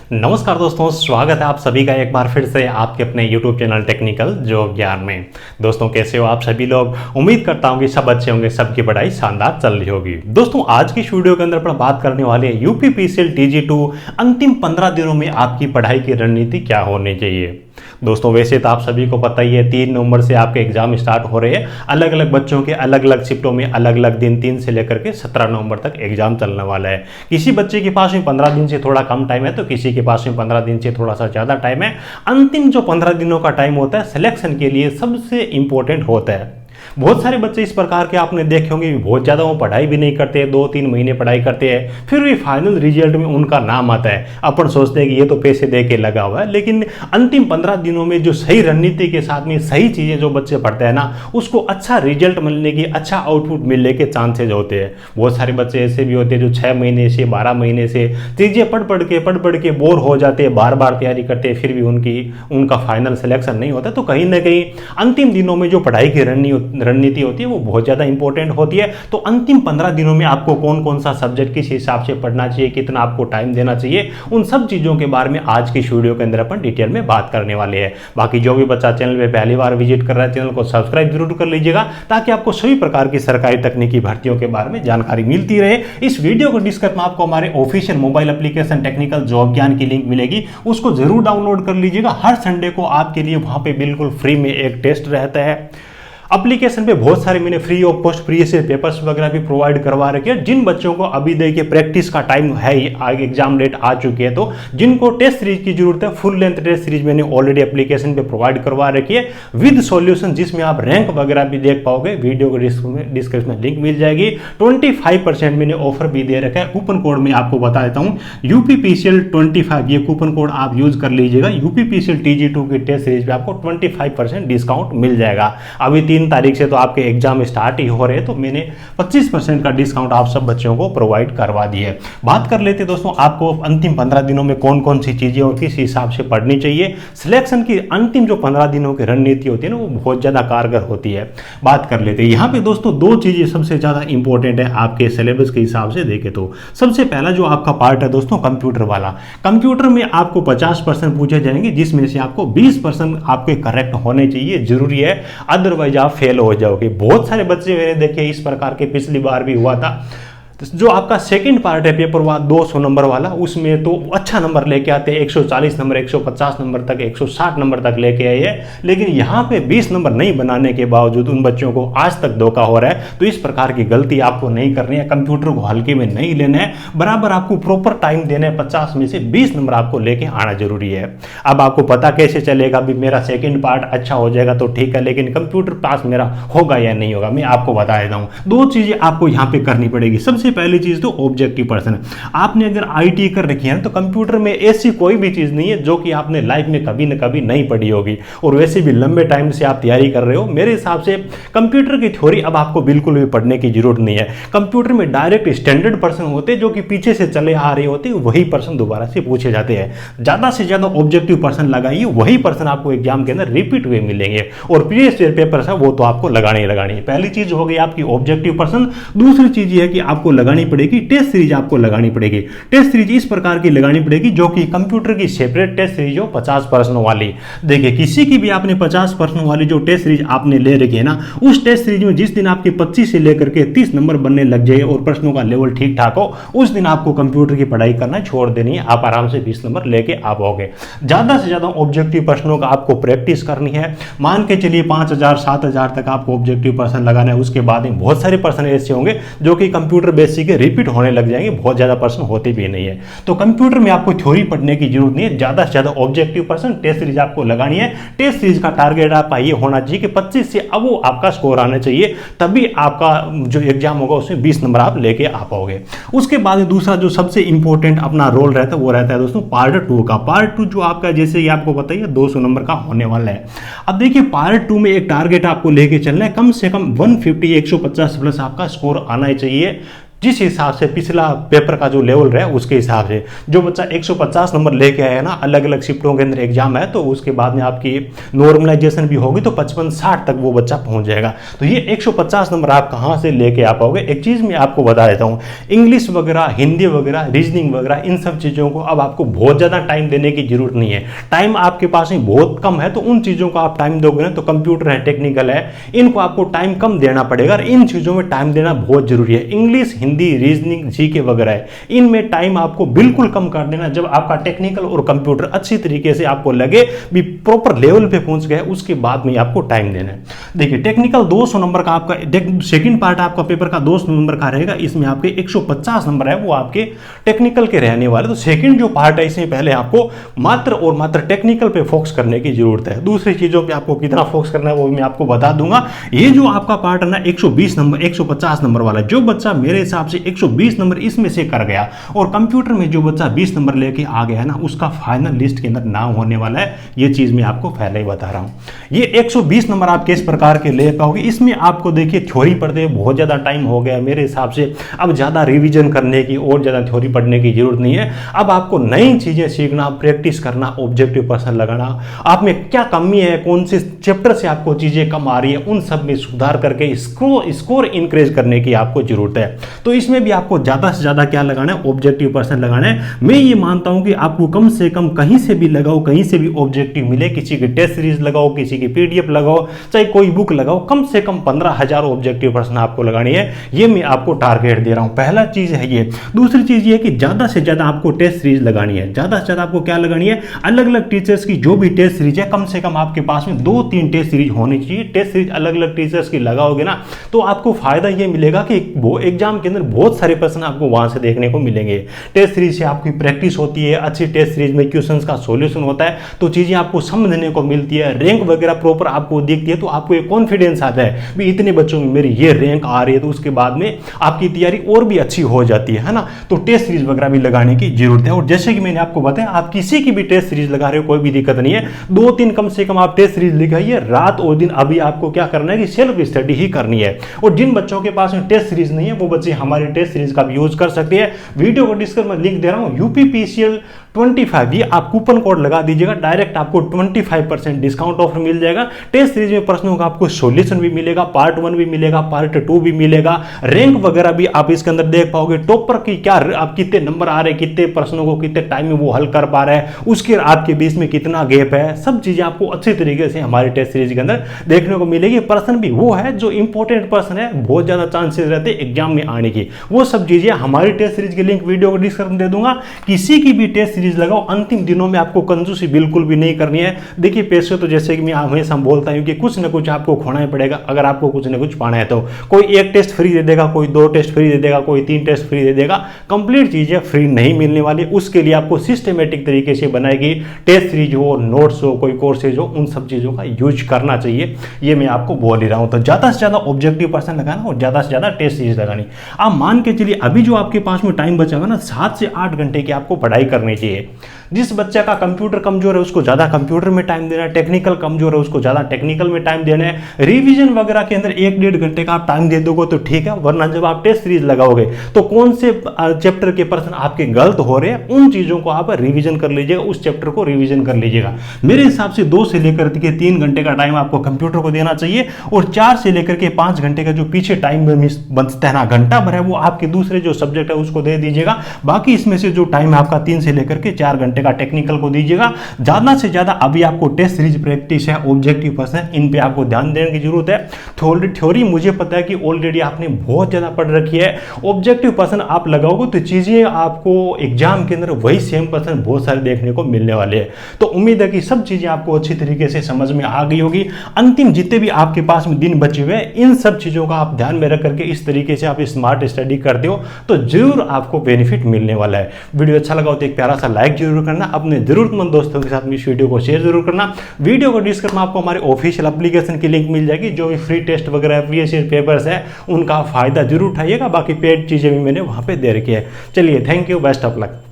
नमस्कार दोस्तों, स्वागत है आप सभी का एक बार फिर से आपके अपने YouTube चैनल टेक्निकल जॉब ज्ञान में। दोस्तों कैसे हो आप सभी लोग। उम्मीद करता हूं कि सब अच्छे होंगे, सबकी पढ़ाई शानदार चल रही होगी। दोस्तों आज की इस वीडियो के अंदर अपन बात करने वाले हैं यूपीपीसीएल TG2 अंतिम 15 दिनों में आपकी पढ़ाई की रणनीति क्या होनी चाहिए। दोस्तों वैसे तो आप सभी को पता ही है 3 नवंबर से आपके एग्जाम स्टार्ट हो रहे हैं। अलग अलग बच्चों के अलग अलग शिफ्टों में अलग अलग दिन 3 से लेकर के 17 नवंबर तक एग्जाम चलने वाला है। किसी बच्चे के पास में 15 दिन से थोड़ा कम टाइम है तो किसी के पास में 15 दिन से थोड़ा सा ज़्यादा टाइम है। अंतिम जो 15 दिनों का टाइम होता है सिलेक्शन के लिए सबसे इंपॉर्टेंट होता है। बहुत सारे बच्चे इस प्रकार के आपने देखे होंगे, बहुत ज़्यादा वो पढ़ाई भी नहीं करते, 2-3 महीने पढ़ाई करते हैं, फिर भी फाइनल रिजल्ट में उनका नाम आता है। अपन सोचते हैं कि ये तो पैसे दे के लगा हुआ है, लेकिन अंतिम 15 दिनों में जो सही रणनीति के साथ में सही चीज़ें जो बच्चे पढ़ते हैं ना, उसको अच्छा रिजल्ट मिलने की, अच्छा आउटपुट मिलने के चांसेज होते हैं। बहुत सारे बच्चे ऐसे भी होते हैं जो 6 महीने से 12 महीने से चीज़ें पढ़ के बोर हो जाते हैं, बार बार तैयारी करते हैं, फिर भी उनका फाइनल सिलेक्शन नहीं होता। तो कहीं ना कहीं अंतिम दिनों में जो पढ़ाई की रणनीति होती है वो बहुत ज़्यादा इंपॉर्टेंट होती है। तो अंतिम 15 दिनों में आपको कौन कौन सा सब्जेक्ट किस हिसाब से पढ़ना चाहिए, कितना आपको टाइम देना चाहिए, उन सब चीज़ों के बारे में आज की वीडियो के अंदर अपन डिटेल में बात करने वाले हैं। बाकी जो भी बच्चा चैनल पे पहली बार विजिट कर रहा है, चैनल को सब्सक्राइब जरूर कर लीजिएगा ताकि आपको सभी प्रकार की सरकारी तकनीकी भर्तियों के बारे में जानकारी मिलती रहे। इस वीडियो को डिस्क्रिप्शन में आपको हमारे official mobile application technical job ज्ञान की लिंक मिलेगी, उसको जरूर डाउनलोड कर लीजिएगा। हर संडे को आपके लिए वहां पे बिल्कुल फ्री में एक टेस्ट रहता है। एप्लीकेशन पे बहुत सारे मैंने फ्री ऑफ कॉस्ट फ्री से पेपर्स वगैरह भी प्रोवाइड करवा रखे हैं। जिन बच्चों को अभी देखिए प्रैक्टिस का टाइम है ही, आगे एग्जाम डेट आ चुकी है, तो जिनको टेस्ट सीरीज की जरूरत है फुल लेंथ टेस्ट सीरीज मैंने ऑलरेडी एप्लीकेशन पे प्रोवाइड करवा रखी है विद सॉल्यूशन, जिसमें आप रैंक वगैरह भी देख पाओगे। वीडियो को डिस्क्रिप्शन में लिंक मिल जाएगी। 25% मैंने ऑफर भी दे रखा है। कूपन कोड में आपको बता देता हूँ UPPCL 25, ये कूपन कोड आप यूज कर लीजिएगा। UPPCL TG2 की टेस्ट सीरीज पे आपको 25% डिस्काउंट मिल जाएगा। अभी 3 तारीख से तो आपके एग्जाम स्टार्ट ही हो रहे हैं, तो मैंने 25% का डिस्काउंट आप सब बच्चों को प्रोवाइड करवा दी है। बात कर लेते दोस्तों आपको अंतिम 15 दिनों में कौन कौन सी चीजें और किस हिसाब से पढ़नी चाहिए। सिलेक्शन की अंतिम जो 15 दिनों की रणनीति होती है ना, वो बहुत ज्यादा कारगर होती है। बात कर लेते हैं यहाँ पे दोस्तों 2 चीजें सबसे ज्यादा इंपॉर्टेंट है आपके सिलेबस के हिसाब से देखें तो। सबसे पहला जो आपका पार्ट है दोस्तों कंप्यूटर वाला। कंप्यूटर में आपको 50% पूछे जाएंगे, जिसमें से आपको 20% आपके करेक्ट होने चाहिए, जरूरी है, अदरवाइज आप फेल हो जाओगे। बहुत सारे बच्चे मैंने देखे इस प्रकार के, पिछली बार भी हुआ था। जो आपका सेकंड पार्ट है पेपर 200 नंबर वाला, उसमें तो अच्छा नंबर लेके आते हैं, 140 नंबर 150 नंबर तक 160 नंबर तक लेके आए हैं, लेकिन यहाँ पे 20 नंबर नहीं बनाने के बावजूद उन बच्चों को आज तक धोखा हो रहा है। तो इस प्रकार की गलती आपको नहीं करनी है। कंप्यूटर को हल्के में नहीं लेना है, बराबर आपको प्रॉपर टाइम देना है। 50 में से 20 नंबर आपको लेके आना जरूरी है। अब आपको पता कैसे चलेगा भी मेरा सेकेंड पार्ट अच्छा हो जाएगा तो ठीक है, लेकिन कंप्यूटर पास मेरा होगा या नहीं होगा, मैं आपको बता देता हूँ। 2 चीजें आपको यहाँ पे करनी पड़ेगी। सबसे पहली चीज तो ऑब्जेक्टिव पर्सन। आपने अगर आईटी कर रखी है तो कंप्यूटर में ऐसी कोई भी चीज नहीं है जो कि आपने लाइफ में कभी न कभी नहीं पढ़ी होगी, और वैसे भी लंबे टाइम से आप तैयारी कर रहे हो। मेरे हिसाब से कंप्यूटर की थ्योरी अब आपको बिल्कुल भी पढ़ने की जरूरत नहीं है। कंप्यूटर में डायरेक्ट स्टैंडर्ड पर्सन होते हैं जो कि पीछे से चले आ रहे होते हैं, वही पर्सन दोबारा से पूछे जाते हैं। ज्यादा से ज्यादा ऑब्जेक्टिव पर्सन लगाइए, वही पर्सन आपको एग्जाम के अंदर रिपीट हुए मिलेंगे, और प्रीवियस ईयर पेपर है वो तो आपको लगाने ही लगानी है। पहली चीज हो गई आपकी ऑब्जेक्टिव पर्सन। दूसरी चीज ये है कि आपको लगानी पड़ेगी टेस्ट सीरीज, आपको लगानी पड़ेगी। टेस्ट सीरीज इस प्रकार की लगानी पड़ेगी जो कि कंप्यूटर की सेपरेट टेस्ट सीरीज हो 50% वाली। देखिए किसी की भी आपने 50% वाली जो टेस्ट सीरीज आपने ले रखी है ना, उस टेस्ट सीरीज में जिस दिन आपके 25 से लेकर के 30 नंबर बनने लग जाए और प्रश्नों का लेवल ठीक ठाक हो, उस दिन आपको कंप्यूटर की पढ़ाई करना छोड़ देनी है। आप आराम से 20 नंबर लेके आ पाओगे। ज्यादा से ज्यादा ऑब्जेक्टिव प्रश्नों का आपको प्रैक्टिस करनी है। मान के चलिए 5000 7000 तक आपको ऑब्जेक्टिव पर्सन लगाना है। उसके बाद में बहुत सारे पर्सन ऐसे होंगे जो कि कंप्यूटर बेसिक रिपीट होने लग जाएंगे, बहुत ज्यादा पर्सन होते भी नहीं है। तो कंप्यूटर में आपको थ्योरी पढ़ने की जरूरत नहीं है। ज्यादा से ज्यादा ऑब्जेक्टिव पर्सन टेस्ट सीरीज आपको लगानी है। टेस्ट सीरीज का टारगेट आपका ये होना चाहिए कि 25 से अब वो आपका स्कोर आना चाहिए, तभी आपका जो एग्जाम होगा उसमें 20 नंबर आप लेके आ पाओगे। उसके बाद दूसरा जो सबसे इंपॉर्टेंट अपना रोल रहता है वो रहता है दोस्तों पार्ट 2 का। पार्ट 2 जो आपका जैसे ये आपको बताइए 200 नंबर का होने वाला है। अब देखिए पार्ट 2 में एक टारगेट आपको लेके चलना है, कम से कम 150 150 प्लस आपका स्कोर आना चाहिए। जिस हिसाब से पिछला पेपर का जो लेवल रहा उसके हिसाब से जो बच्चा 150 नंबर लेके आया ना, अलग अलग शिफ्टों के अंदर एग्जाम है, तो उसके बाद में आपकी नॉर्मलाइजेशन भी होगी तो 55-60 तक वो बच्चा पहुंच जाएगा। तो ये 150 नंबर आप कहां से लेके आ पाओगे? एक चीज मैं आपको बता देता हूं, इंग्लिश वगैरह, हिंदी वगैरह, रीजनिंग वगैरह, इन सब चीजों को अब आपको बहुत ज्यादा टाइम देने की जरूरत नहीं है। टाइम आपके पास में बहुत कम है, तो उन चीजों को आप टाइम दोगे ना, तो कंप्यूटर है, टेक्निकल है, इनको आपको टाइम कम देना पड़ेगा और इन चीजों में टाइम देना बहुत जरूरी है। इंग्लिश, हिंदी, रीजनिंग, जीके वगैरह है, इनमें टाइम आपको बिल्कुल कम कर देना। जब आपका टेक्निकल और कंप्यूटर अच्छी तरीके से आपको लगे भी प्रॉपर लेवल पे पहुंच गए, उसके बाद में आपको टाइम देना है। देखिए टेक्निकल 200 नंबर का आपका सेकंड पार्ट आपका पेपर का 200 नंबर का रहेगा, इसमें आपके 150 नंबर है वो आपके टेक्निकल के रहने वाले। तो सेकंड जो पार्ट है इसमें पहले आपको मात्र और मात्र टेक्निकल पे फोकस करने की जरूरत है। दूसरी चीजों पे आपको कितना फोकस करना है वो मैं आपको बता दूंगा। ये जो आपका पार्ट है ना 120 नंबर 150 नंबर वाला, जो बच्चा मेरे हिसाब से 120 नंबर इसमें से कर गया और कंप्यूटर में जो बच्चा 20 नंबर लेके आ गया है ना, उसका फाइनल लिस्ट के अंदर नाम होने वाला है। ये चीज मैं आपको पहले ही बता रहा हूं। ये 120 नंबर आप किस प्रकार के ले पाओगे? इसमें आपको देखिए थ्योरी पढ़ते बहुत ज्यादा टाइम हो गया मेरे हिसाब से, अब ज्यादा रिवीजन करने की और ज्यादा थ्योरी पढ़ने की जरूरत नहीं है। अब आपको नई चीजें सीखना, प्रैक्टिस करना, ऑब्जेक्टिव पर्सन लगाना, आप में क्या कमी है, कौन से चैप्टर से आपको चीजें कम आ रही है, उन सब में सुधार करके स्कोर इंक्रीज करने की आपको जरूरत है। तो इसमें भी आपको ज्यादा से ज्यादा क्या लगाना है? ऑब्जेक्टिव पर्सन लगाना है। मैं ये मानता हूं कि आपको कम से कम कहीं से भी लगाओ, कहीं से भी ऑब्जेक्टिव मिले, किसी की टेस्ट सीरीज लगाओ, किसी की पीडीएफ लगाओ, चाहे कोई बुक लगाओ, कम से कम 15,000 ऑब्जेक्टिव पर्सन आपको लगानी है। ये मैं आपको टारगेट दे रहा हूं। पहला चीज है ये। दूसरी चीज ये कि ज्यादा से ज्यादा आपको टेस्ट सीरीज लगानी है। ज्यादा से ज्यादा आपको क्या लगानी है? अलग अलग टीचर्स की जो भी टेस्ट सीरीज है, कम से कम आपके पास में 2-3 टेस्ट सीरीज होनी चाहिए। टेस्ट सीरीज अलग अलग टीचर्स की लगाओगे ना, तो आपको फायदा ये मिलेगा कि वो एग्जाम के अंदर बहुत सारे प्रश्न आपको वहां से देखने को मिलेंगे। टेस्ट सीरीज से आपकी प्रैक्टिस होती है, अच्छी टेस्ट सीरीज में क्वेश्चंस का सॉल्यूशन होता है, तो चीजें आपको समझने को मिलती है, रैंक वगैरह प्रॉपर आपको दिखती है, तो आपको एक कॉन्फिडेंस आता है भी इतने बच्चों में मेरी ये रैंक आ रही है, तो उसके बाद में आपकी तैयारी और भी अच्छी हो जाती है ना। तो टेस्ट सीरीज वगैरह भी लगाने की जरूरत है। और जैसे कि मैंने आपको बताया, आप किसी की भी टेस्ट सीरीज लगा रहे हो, कोई भी दिक्कत नहीं है। 2-3 कम से कम आप टेस्ट सीरीज लिखाइए, रात और दिन अभी आपको क्या करना है कि सेल्फ स्टडी ही करनी है। और जिन बच्चों के पास में टेस्ट सीरीज नहीं है, वो बच्चे हमारी टेस्ट सीरीज का भी यूज कर सकते हैं। वीडियो को डिस्क्रिप्शन में लिंक दे रहा हूं, यूपीपीसीएल 25, ये आप कूपन कोड लगा दीजिएगा, डायरेक्ट आपको 25% डिस्काउंट ऑफर मिल जाएगा। टेस्ट सीरीज में प्रश्नों का आपको सॉल्यूशन भी मिलेगा, पार्ट 1 भी मिलेगा, पार्ट 2 भी मिलेगा, रैंक वगैरह भी आप इसके अंदर देख पाओगे। टॉपर की क्या आप कितने नंबर आ रहे हैं, कितने प्रश्नों को कितने टाइम में वो हल कर पा रहे हैं, उसके आपके बीच में कितना गैप है, सब चीजें आपको अच्छी तरीके से हमारे टेस्ट सीरीज के अंदर देखने को मिलेगी। पर्सन भी वो है जो इंपॉर्टेंट पर्सन है, बहुत ज्यादा चांसेस रहते हैं एग्जाम में आने की, वो सब चीजें हमारी टेस्ट सीरीज के लिंक वीडियो को डिस्क्रिप्शन दे दूंगा। किसी की भी टेस्ट सीरीज लगाओ, अंतिम दिनों में आपको कंजूसी बिल्कुल भी नहीं करनी है। देखिए पैसे तो जैसे कि मैं हमेशा बोलता हूं कि कुछ ना कुछ आपको खोना ही पड़ेगा अगर आपको कुछ ना कुछ पाना है। तो कोई 1 टेस्ट फ्री दे देगा, कोई 2 टेस्ट फ्री दे देगा, कोई 3 टेस्ट फ्री दे देगा, कंप्लीट चीजें फ्री नहीं मिलने वाली। उसके लिए आपको सिस्टमेटिक तरीके से बनाएगी टेस्ट सीरीज हो, नोट्स हो, कोई कोर्सेज हो, उन सब चीजों का यूज करना चाहिए। ये मैं आपको बोल ही रहा हूं। तो ज्यादा से ज्यादा ऑब्जेक्टिव पर्सन लगाना और ज्यादा से ज्यादा टेस्ट सीरीज लगानी। आप मान के चलिए अभी जो आपके पास में टाइम बचा होगा ना, 7 से 8 घंटे की आपको पढ़ाई करनी चाहिए। जिस बच्चे का कंप्यूटर कमजोर है उसको ज्यादा कंप्यूटर में टाइम देना है, टेक्निकल कमजोर है उसको ज्यादा टेक्निकल में टाइम देना है। रिवीजन वगैरह के अंदर 1-1.5 घंटे का आप टाइम दे दोगे तो ठीक है, वरना जब आप टेस्ट सीरीज लगाओगे तो कौन से चैप्टर के पर्सन आपके गलत हो रहे हैं उन चीजों को आप रिवीजन कर लीजिएगा, उस चैप्टर को रिवीजन कर लीजिएगा। मेरे हिसाब से 2 से लेकर के 3 घंटे का टाइम आपको कंप्यूटर को देना चाहिए और 4 से लेकर के 5 घंटे का जो पीछे टाइम बचता है ना, घंटा भर है, वो आपके दूसरे जो सब्जेक्ट है उसको दे दीजिएगा। बाकी इसमें से जो टाइम है आपका 3 से लेकर के 4 घंटे का टेक्निकल को दीजिएगा। ज्यादा से ज्यादा अभी आपको टेस्ट सीरीज प्रैक्टिस है, ऑब्जेक्टिव पर्सन, इन पे आपको ध्यान देने की जरूरत है। थ्योरी मुझे पता है कि ऑलरेडी आपने बहुत ज्यादा पढ़ रखी है। ऑब्जेक्टिव पर्सन आप लगाओगे तो चीजें आपको एग्जाम के अंदर वही सेम पर्सन बहुत सारे देखने को मिलने वाले हैं। तो उम्मीद है कि सब चीजें आपको अच्छी तरीके से समझ में आ गई होगी। अंतिम जितने भी आपके पास में दिन बचे हुए इन सब चीजों का आप ध्यान में रख करके इस तरीके से आप स्मार्ट स्टडी करते हो तो जरूर आपको बेनिफिट मिलने वाला है। वीडियो अच्छा लगा हो तो एक प्यारा सा लाइक जरूर करना, अपने जरूरतमंद दोस्तों के साथ इस वीडियो को शेयर जरूर करना। वीडियो को डिस्क्रिप्शन में आपको हमारे ऑफिशियल एप्लीकेशन की लिंक मिल जाएगी, जो भी फ्री टेस्ट वगैरह प्रीवियस ईयर पेपर्स है उनका फायदा जरूर उठाइएगा। बाकी पेड चीजें भी मैंने वहां पे दे रखी है। चलिए, thank you, best of luck.